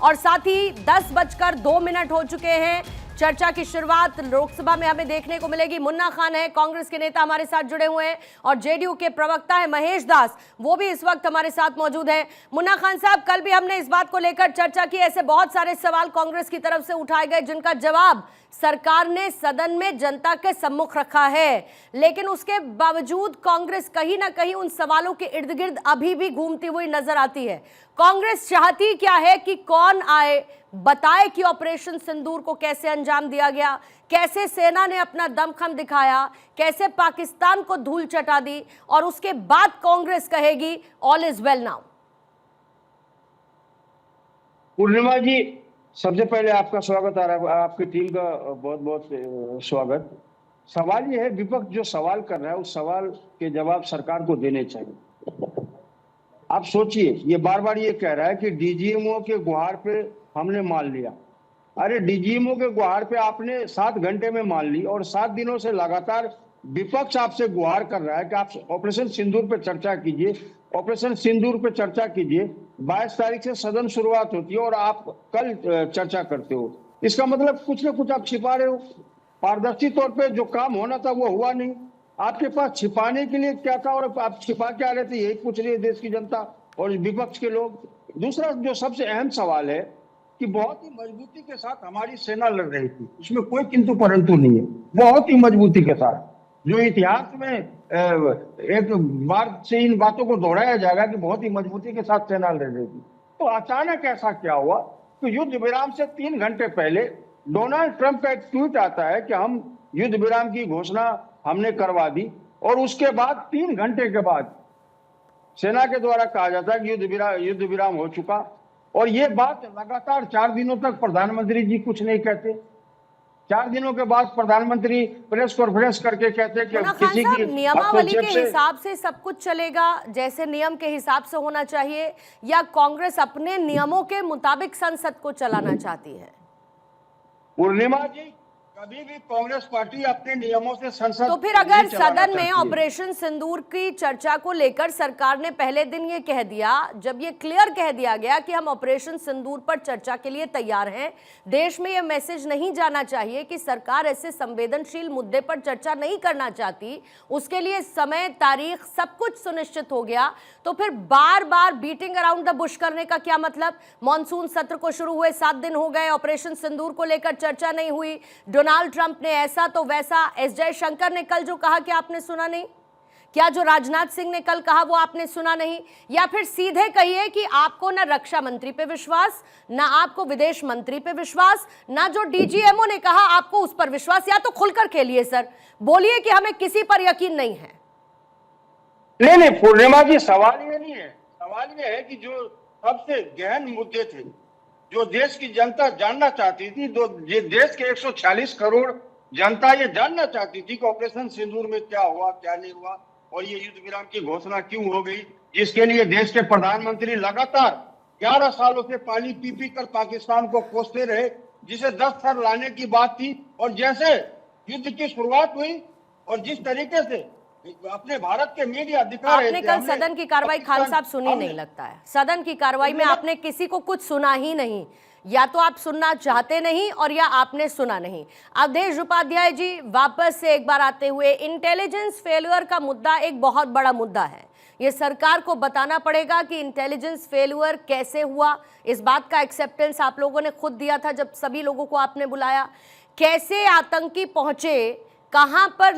और साथ ही 10:02 हो चुके हैं। चर्चा की शुरुआत लोकसभा में हमें देखने को मिलेगी। मुन्ना खान है, कांग्रेस के नेता हमारे साथ जुड़े हुए हैं, और जेडीयू के प्रवक्ता है महेश दास, वो भी इस वक्त हमारे साथ मौजूद है। मुन्ना खान साहब, कल भी हमने इस बात को लेकर चर्चा की, ऐसे बहुत सारे सवाल कांग्रेस की तरफ से उठाए गए जिनका जवाब सरकार ने सदन में जनता के सम्मुख रखा है, लेकिन उसके बावजूद कांग्रेस कहीं ना कहीं उन सवालों के इर्द गिर्द अभी भी घूमती हुई नजर आती है। कांग्रेस चाहती क्या है कि कौन आए, बताए कि ऑपरेशन सिंदूर को कैसे अंजाम दिया गया, कैसे सेना ने अपना दमखम दिखाया, कैसे पाकिस्तान को धूल चटा दी, और उसके बाद कांग्रेस कहेगी ऑल इज वेल नाउ। पूर्णिमा जी, सबसे पहले आपका स्वागत आ रहा है, आपकी टीम का बहुत बहुत स्वागत। सवाल ये है, विपक्ष जो सवाल कर रहा है उस सवाल के जवाब सरकार को देने चाहिए। आप सोचिए, ये बार बार ये कह रहा है कि डीजीएमओ के गुहार पे हमने मान लिया। अरे डीजीएमओ के गुहार पे आपने 7 घंटे में मान ली, और 7 दिनों से लगातार विपक्ष आपसे गुहार कर रहा है कि आप ऑपरेशन सिंदूर पे चर्चा कीजिए, ऑपरेशन सिंदूर पे चर्चा कीजिए। 22 तारीख से सदन शुरुआत होती है और आप कल चर्चा करते हो। इसका मतलब कुछ ना कुछ आप छिपा रहे हो। पारदर्शी तौर पे जो काम होना था वो हुआ नहीं। आपके पास छिपाने के लिए क्या था, और आप छिपा क्या रहे थे, यही पूछ रही है देश की जनता और विपक्ष के लोग। दूसरा जो सबसे अहम सवाल है कि बहुत ही मजबूती के साथ हमारी सेना लड़ रही थी, इसमें कोई किंतु परंतु नहीं है। बहुत ही मजबूती के साथ, जो इतिहास में एक बार से इन बातों को दोहराया जाएगा कि बहुत ही मजबूती के साथ सेना लड़ रही थी। तो अचानक ऐसा क्या हुआ कि युद्ध विराम से 3 घंटे पहले डोनाल्ड ट्रंप का एक ट्वीट आता है कि हम युद्ध विराम की घोषणा हमने करवा दी, और उसके बाद 3 घंटे के बाद सेना के द्वारा कहा जाता है कि युद्ध विराम हो चुका। और ये बात लगातार 4 दिनों तक प्रधानमंत्री जी कुछ नहीं कहते। 4 दिनों के बाद प्रधानमंत्री प्रेस कॉन्फ्रेंस करके कहते कि किसी की नियमावली के हिसाब से सब कुछ चलेगा, जैसे नियम के हिसाब से होना चाहिए, या कांग्रेस अपने नियमों के मुताबिक संसद को चलाना चाहती है? पूर्णिमा जी, कभी भी कांग्रेस पार्टी अपने नियमों से संसद, तो फिर अगर सदन में ऑपरेशन सिंदूर की चर्चा को लेकर सरकार ने पहले दिन ये कह दिया, जब ये क्लियर कह दिया गया कि हम ऑपरेशन सिंदूर पर चर्चा के लिए तैयार हैं, देश में ये मैसेज नहीं जाना चाहिए कि सरकार ऐसे संवेदनशील मुद्दे पर चर्चा नहीं करना चाहती, उसके लिए समय, तारीख, सब कुछ सुनिश्चित हो गया, तो फिर बार बार बीटिंग अराउंड द बुश करने का क्या मतलब? मॉनसून सत्र को शुरू हुए 7 दिन हो गए, ऑपरेशन सिंदूर को लेकर चर्चा नहीं हुई, डोनाल्ड ट्रंप ने ऐसा तो वैसा, एस जयशंकर ने कल जो कहा कि आपने सुना नहीं, क्या जो राजनाथ सिंह ने कल कहा वो आपने सुना नहीं? या फिर सीधे कहिए कि आपको ना रक्षा मंत्री पे विश्वास, ना आपको विदेश मंत्री पे विश्वास, ना जो डीजीएमओ ने कहा आपको उस पर विश्वास, या तो खुलकर खेलिए सर, बोलिए कि हमें किसी पर यकीन नहीं है। नहीं पूर्णिमा जी, सवाल ये नहीं है। सवाल ये है कि जो सबसे गहन मुद्दे थे, जो देश की जनता जानना चाहती थी, देश के 146 करोड़ जनता ये जानना चाहती थी कि ऑपरेशन सिंदूर में क्या हुआ, क्या नहीं हुआ, और ये युद्ध विराम की घोषणा क्यों हो गई, जिसके लिए देश के प्रधानमंत्री लगातार 11 सालों से पानी पी पी कर पाकिस्तान को कोसते रहे, जिसे 10 सर लाने की बात थी। और जैसे युद्ध की शुरुआत हुई और जिस तरीके से अपने भारत के मीडिया दिखा रहे थे, आपने कल सदन की कार्रवाई खान साहब सुनी नहीं लगता है। सदन की कार्रवाई में आपने किसी को कुछ सुना ही नहीं, या तो आप सुनना चाहते नहीं और या आपने सुना नहीं। अवधेश उपाध्याय जी, वापस से एक बार आते हुए, इंटेलिजेंस फेल्यूर का मुद्दा एक बहुत बड़ा मुद्दा है। ये सरकार को बताना पड़ेगा कि इंटेलिजेंस फेल्यूर कैसे हुआ। इस बात का एक्सेप्टेंस आप लोगों ने खुद दिया था जब सभी लोगों को आपने बुलाया। कैसे आतंकी पहुंचे, कहां पर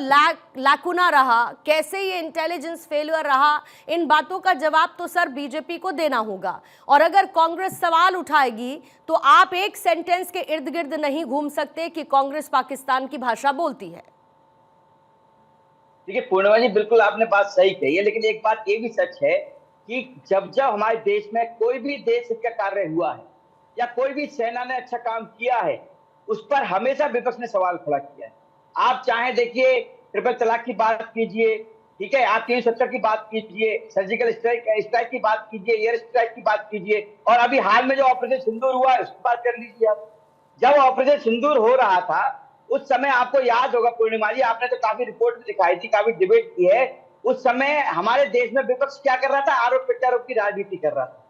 लाकुना रहा, कैसे ये इंटेलिजेंस फेल्यूर रहा, इन बातों का जवाब तो सर बीजेपी को देना होगा। और अगर कांग्रेस सवाल उठाएगी तो आप एक सेंटेंस के इर्द गिर्द नहीं घूम सकते कि कांग्रेस पाकिस्तान की भाषा बोलती है। देखिए पूर्णिमा जी, बिल्कुल आपने बात सही कही है, लेकिन एक बात ये भी सच है कि जब जब हमारे देश में कोई भी देश हित का कार्य हुआ है या कोई भी सेना ने अच्छा काम किया है, उस पर हमेशा विपक्ष ने सवाल खड़ा किया है। आप चाहे देखिए, ट्रिपल तलाक की बात कीजिए, ठीक है, आप 370 की बात कीजिए, सर्जिकल स्ट्राइक की बात कीजिए, एयर स्ट्राइक की बात कीजिए, और अभी हाल में जो ऑपरेशन सिंदूर हुआ उसकी बात कर लीजिए आप। जब ऑपरेशन सिंदूर हो रहा था उस समय आपको याद होगा पूर्णिमा जी, आपने तो काफी रिपोर्ट दिखाई थी, काफी डिबेट की है, उस समय हमारे देश में विपक्ष क्या कर रहा था? आरोप प्रत्यारोप की राजनीति कर रहा था।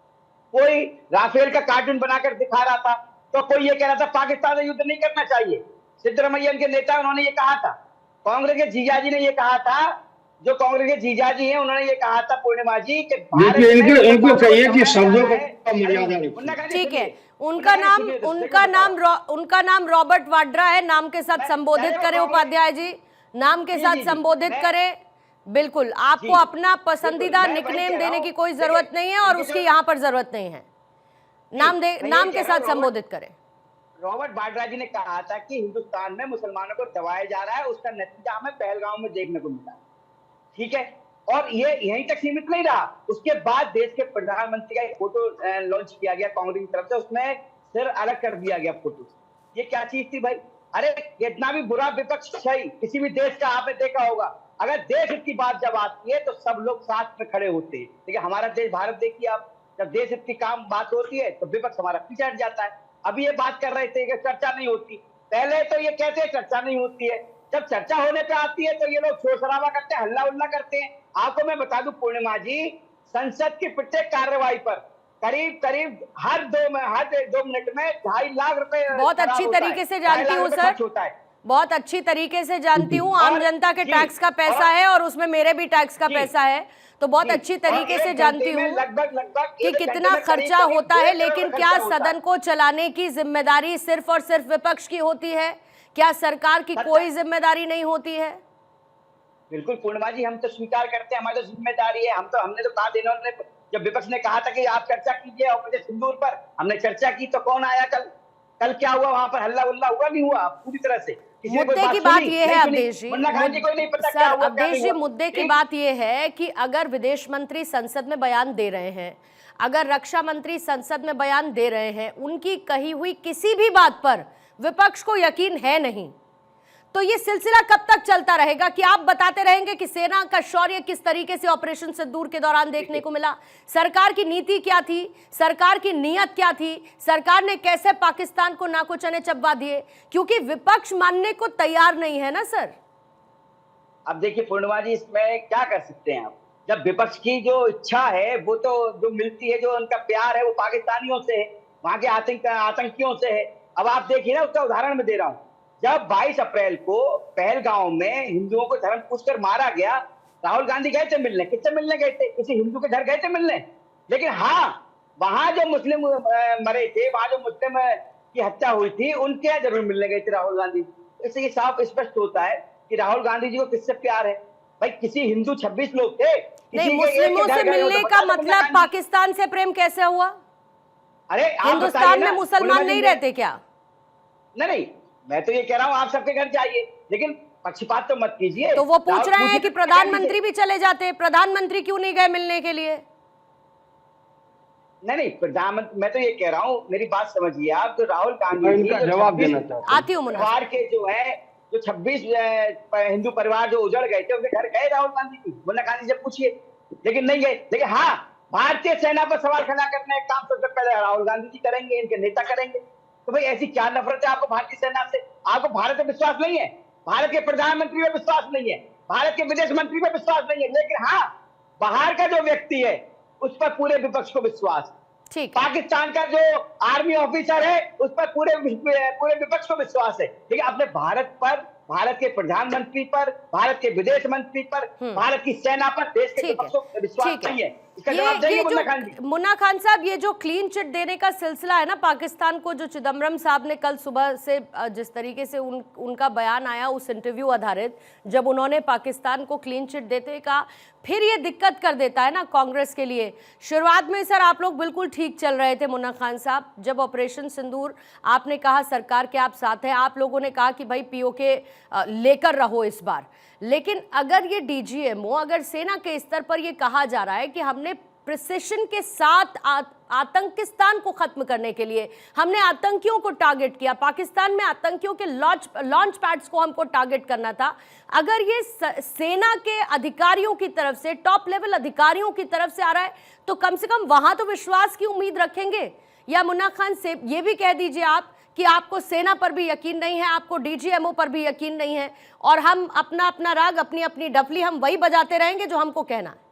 कोई राफेल का कार्टून बनाकर दिखा रहा था, तो कोई ये कह रहा था पाकिस्तान से युद्ध नहीं करना चाहिए। सिद्धरमैया के नेता उन्होंने ये कहा था। कांग्रेस के जीजाजी ने ये कहा था, जो कांग्रेस के जीजाजी हैं उन्होंने ये कहा था पूर्णिमा जी कि देखिए इनको कहिए कि शब्दों को मर्यादा रखिए। ठीक है, उनका नाम रॉबर्ट वाड्रा है, नाम के साथ संबोधित करें उपाध्याय जी, नाम के साथ संबोधित करें। बिल्कुल, आपको अपना पसंदीदा निकनेम देने की कोई जरूरत नहीं है और उसकी यहाँ पर जरूरत नहीं है। नाम के साथ संबोधित करें। रॉबर्ट वाड्रा जी ने कहा था कि हिंदुस्तान में मुसलमानों को दबाया जा रहा है, उसका नतीजा हमें पहलगाम में देखने को मिला। ठीक है, और ये यहीं तक सीमित नहीं रहा। उसके बाद देश के प्रधानमंत्री का एक फोटो लॉन्च किया गया कांग्रेस की तरफ से, उसमें सिर अलग कर दिया गया फोटो। ये क्या चीज थी भाई? अरे कितना भी बुरा विपक्ष सही किसी भी देश का आपने देखा होगा, अगर देश हित की बात जब आती है तो सब लोग साथ में खड़े होते हैं। लेकिन हमारा देश भारत देखिए आप, जब देश हित की काम बात होती है तो विपक्ष हमारा पीछे हट जाता है। अभी ये बात कर रहे थे कि चर्चा नहीं होती, पहले तो ये कहते हैं चर्चा नहीं होती है, जब चर्चा होने पे आती है तो ये लोग शोर शराबा करते हैं, हल्ला उल्ला करते हैं। आपको मैं बता दूं पूर्णिमा जी, संसद की प्रत्येक कार्यवाही पर करीब हर 2 मिनट में 2.5 लाख रुपए बहुत अच्छी तरीके से जानती हूँ सर, बहुत अच्छी तरीके से जानती हूँ। आम जनता के टैक्स का पैसा है और उसमें मेरे भी टैक्स का पैसा है, तो बहुत अच्छी तरीके से जानती हूँ कि कितना खर्चा होता है। लेकिन क्या सदन को चलाने की जिम्मेदारी सिर्फ और सिर्फ विपक्ष की होती है? क्या सरकार की कोई जिम्मेदारी नहीं होती है? बिल्कुल पूर्णिमा जी, हम तो स्वीकार करते हैं, हमारी तो जिम्मेदारी है। हमने तो कहा, इन्होंने जब विपक्ष ने कहा था कि आप चर्चा कीजिए ऑपरेशन सिंदूर पर, हमने चर्चा की तो कौन आया? कल क्या हुआ वहां पर? हल्ला उल्ला हुआ? नहीं हुआ पूरी तरह से। मुद्दे की बात यह है अवधेश जी, सर अवधेश जी, मुद्दे की बात यह है कि अगर विदेश मंत्री संसद में बयान दे रहे हैं, अगर रक्षा मंत्री संसद में बयान दे रहे हैं, उनकी कही हुई किसी भी बात पर विपक्ष को यकीन है नहीं, तो ये सिलसिला कब तक चलता रहेगा कि आप बताते रहेंगे कि सेना का शौर्य किस तरीके से ऑपरेशन सिंदूर के दौरान देखने को मिला, सरकार की नीति क्या थी, सरकार की नीयत क्या थी, सरकार ने कैसे पाकिस्तान को नाको चने चबवा दिए? क्योंकि विपक्ष मानने को तैयार नहीं है ना सर। अब देखिए पूर्णिमा जी, इसमें क्या कर सकते हैं आप? जब विपक्ष की जो इच्छा है वो तो जो मिलती है, जो उनका प्यार है वो पाकिस्तानियों से है, वहां के आतंकियों से है। अब आप देखिए ना, उसका उदाहरण मैं दे रहा हूँ। जब 22 अप्रैल को पहलगांव में हिंदुओं को धर्म पूछकर मारा गया, राहुल गांधी गए थे मिलने। किससे मिलने गए थे? किसी हिंदू के घर गए थे मिलने। लेकिन हाँ, वहां जो मुस्लिम मरे थे, वहां जो मुस्लिम की हत्या हुई थी, उनके यहाँ जरूर मिलने गए थे राहुल गांधी। इससे ये साफ स्पष्ट होता है कि राहुल गांधी जी को किससे प्यार है। भाई किसी हिंदू 26 लोग थे, नहीं, मुस्लिमों से मिलने का मतलब पाकिस्तान से प्रेम कैसे हुआ? अरे हिंदुस्तान में मुसलमान नहीं रहते क्या? नहीं, मैं तो ये कह रहा हूँ आप सबके घर जाइए, लेकिन पक्षपात तो मत कीजिए। तो वो पूछ रहे हैं कि प्रधानमंत्री भी चले जाते, प्रधानमंत्री क्यों नहीं गए मिलने के लिए? नहीं, प्रधानमंत्री, मैं तो ये कह रहा हूँ, मेरी बात समझिए आप। तो राहुल गांधी जी जवाब देना चाहते आती हूँ परिवार के जो 26 हिंदू परिवार जो उजड़ गए थे, उनके घर गए राहुल गांधी जी। मुन्ना गांधी से पूछिए, लेकिन नहीं गए। लेकिन हाँ, भारतीय सेना पर सवाल खड़ा करने का काम सबसे पहले राहुल गांधी जी करेंगे, इनके नेता करेंगे। तो भाई ऐसी क्या नफरत है आपको भारतीय सेना से? आपको भारत पे विश्वास नहीं है, भारत के प्रधानमंत्री पे विश्वास नहीं है, भारत के विदेश मंत्री पे विश्वास नहीं है, लेकिन हाँ, बाहर का जो व्यक्ति है उस पर पूरे विपक्ष को विश्वास है। ठीक, पाकिस्तान का जो आर्मी ऑफिसर है उस पर पूरे विपक्ष को विश्वास है। लेकिन अपने भारत पर, भारत के प्रधानमंत्री पर, भारत के विदेश मंत्री पर, भारत की सेना पर देश के विपक्ष को विश्वास नहीं है। मुन्ना खान साहब, ये जो क्लीन चिट देने का सिलसिला है ना पाकिस्तान को, जो चिदम्बरम साहब ने कल सुबह से जिस तरीके से उनका बयान आया, उस इंटरव्यू आधारित, जब उन्होंने पाकिस्तान को क्लीन चिट देते कहा, फिर ये दिक्कत कर देता है ना कांग्रेस के लिए। शुरुआत में सर आप लोग बिल्कुल ठीक चल रहे थे मुन्ना खान साहब, जब ऑपरेशन सिंदूर आपने कहा सरकार के आप साथ हैं, आप लोगों ने कहा कि भाई पीओके लेकर रहो इस बार। लेकिन अगर ये डीजीएमओ, अगर सेना के स्तर पर ये कहा जा रहा है कि हमने प्रिसिशन के साथ आतंकिस्तान को खत्म करने के लिए हमने आतंकियों को टारगेट किया, पाकिस्तान में आतंकियों के लॉन्च पैड्स को हमको टारगेट करना था, अगर ये सेना के अधिकारियों की तरफ से, टॉप लेवल अधिकारियों की तरफ से आ रहा है, तो कम से कम वहां तो विश्वास की उम्मीद रखेंगे। या मुन्ना खान से ये भी कह दीजिए आप कि आपको सेना पर भी यकीन नहीं है, आपको डीजीएमओ पर भी यकीन नहीं है, और हम अपना अपना राग, अपनी अपनी डफली हम वही बजाते रहेंगे जो हमको कहना है।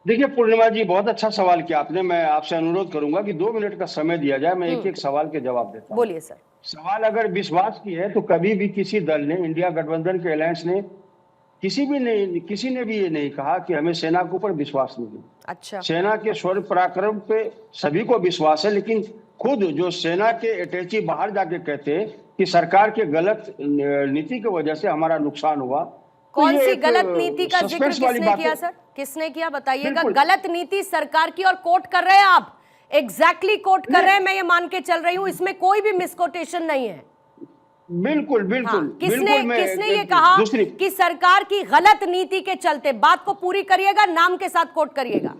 देखिए पूर्णिमा जी, बहुत अच्छा सवाल किया आपने। मैं आपसे अनुरोध करूंगा कि 2 मिनट का समय दिया जाए, मैं एक एक सवाल के जवाब देता हूँ। बोलिए सर। सवाल अगर विश्वास की है तो कभी भी किसी दल ने, इंडिया गठबंधन के अलायंस ने, किसी ने भी ये नहीं कहा कि हमें सेना के ऊपर विश्वास नहीं है। अच्छा, सेना के शौर्य पराक्रम पे सभी को विश्वास है, लेकिन खुद जो सेना के अटैची बाहर जाके कहते हैं कि सरकार के गलत नीति की वजह से हमारा नुकसान हुआ, तो कौन ये सी एक गलत नीति का जिक्र सस्पेंस वाली किसने बात किया है। सर? किसने किया बताइएगा? बिल्कुल। गलत नीति सरकार की और कोट कर रहे हैं आप, एग्जैक्टली कोट कर रहे हैं, मैं ये मान के चल रही हूं, इसमें कोई भी मिसकोटेशन नहीं है। बिल्कुल हाँ, बिल्कुल किसने बिल्कुल। किसने ये कहा दूसरी, कि सरकार की गलत नीति के चलते? बात को पूरी करिएगा, नाम के साथ कोट करिएगा।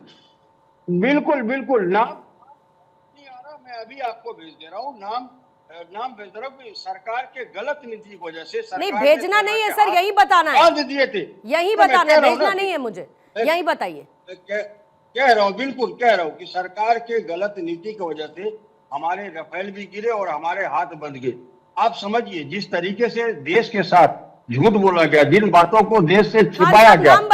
बिल्कुल बिल्कुल, नाम नहीं आ रहा, मैं अभी आपको भेज दे रहा हूँ। नाम भेज दे रहा हूँ कि सरकार के गलत नीति की वजह से नहीं, भेजना नहीं है सर, यही बताना है, बांध दिए थे। यही तो मैं बताना कह है, रहा हूं भेजना ना, नहीं है मुझे, यही बताइए। कह रहा हूँ, बिल्कुल कह रहा हूँ कि सरकार के गलत नीति की वजह से हमारे राफेल भी गिरे और हमारे हाथ बंध गए। आप समझिए, जिस तरीके से देश के साथ झूठ बोला गया, जिन बातों को देश से छिपाया हाँ, गया, नाम